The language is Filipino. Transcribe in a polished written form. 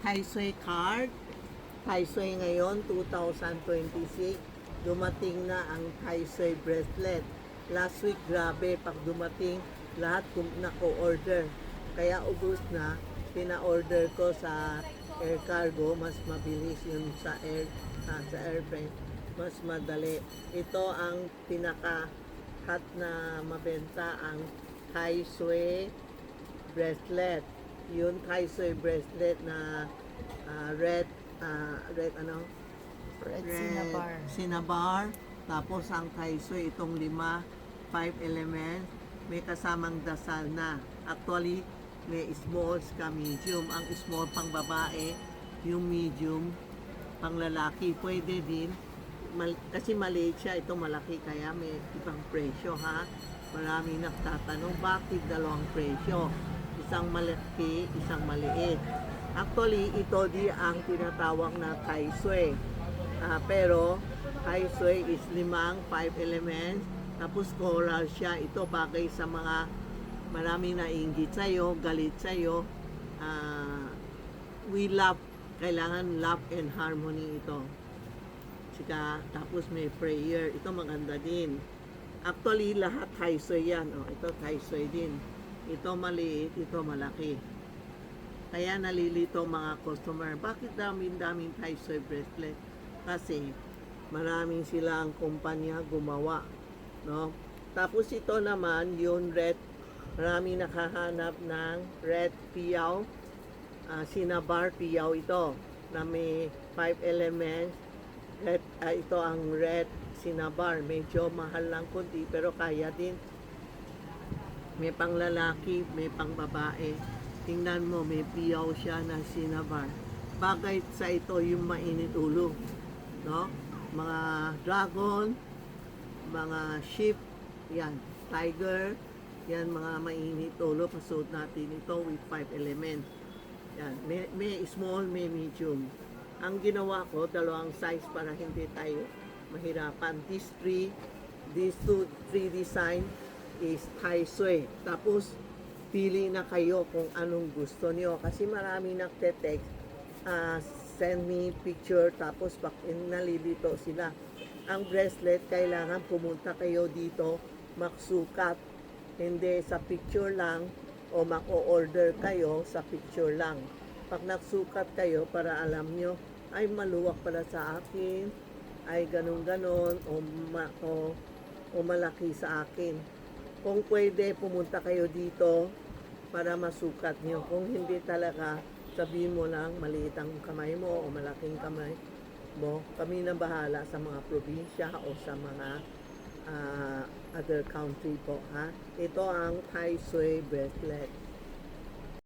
Tai Sui card. Tai Sui ngayon, 2026. Dumating na ang Tai Sui bracelet. Last week, grabe, pag dumating, lahat nako-order. Kaya ubos na, pina-order ko sa air cargo, mas mabilis yun sa airplane, mas madali. Ito ang pinaka-hot na mabenta, ang Tai Sui bracelet. Yun Tai Sui bracelet na red ano? Red cinnabar. Cinnabar. Tapos ang Tai Sui, itong 5 elements, may kasamang dasal na. Actually, may small ka medium. Ang small pang babae, yung medium pang lalaki. Pwede din. Kasi maliit siya, ito malaki, kaya may ibang presyo, ha? Marami nagtatanong, bakit dalawang presyo? Isang malaki, isang maliit. Actually, ito di ang tinatawag na Tai Sui. Pero, Tai Sui is 5 elements. Tapos coral siya. Ito bagay sa mga maraming nainggit sa'yo, galit sa'yo. We love, kailangan love and harmony ito. Sika, tapos may prayer. Ito maganda din. Actually, lahat Tai Sui yan. Ito Tai Sui din. Ito maliit, ito malaki. Kaya nalilito mga customer. Bakit daming Tai Sui bracelet? Kasi maraming silang kumpanya gumawa. No? Tapos ito naman, yung red, marami nakahanap ng red piyaw. Cinnabar piyaw ito. Na may 5 elements. Ito ang red cinnabar. Medyo mahal lang kunti pero kaya din. May pang lalaki, may pang babae. Tingnan mo, may piyaw siya na cinnabar. Bagay sa ito yung mainit ulo. No? Mga dragon, mga sheep, yan, tiger, yan mga mainit ulo. Pasuot natin ito with 5 elements. Yan, may small, may medium. Ang ginawa ko, dalawang size para hindi tayo mahirapan. These two design is Tai Sui. Tapos, pili na kayo kung anong gusto niyo. Kasi marami nagte-text, send me picture, tapos nalilito sila. Ang bracelet, kailangan pumunta kayo dito, maksukat. Hindi sa picture lang, o mako-order kayo sa picture lang. Pag nagsukat kayo, para alam nyo, ay maluwak pala sa akin, ay ganun-ganon, o malaki sa akin. Kung pwede, pumunta kayo dito para masukat nyo. Kung hindi talaga, sabihin mo lang, maliit ang kamay mo o malaking kamay mo. Kami na bahala sa mga probinsya o sa mga other country po, ha? Ito ang Tai Sui bracelet.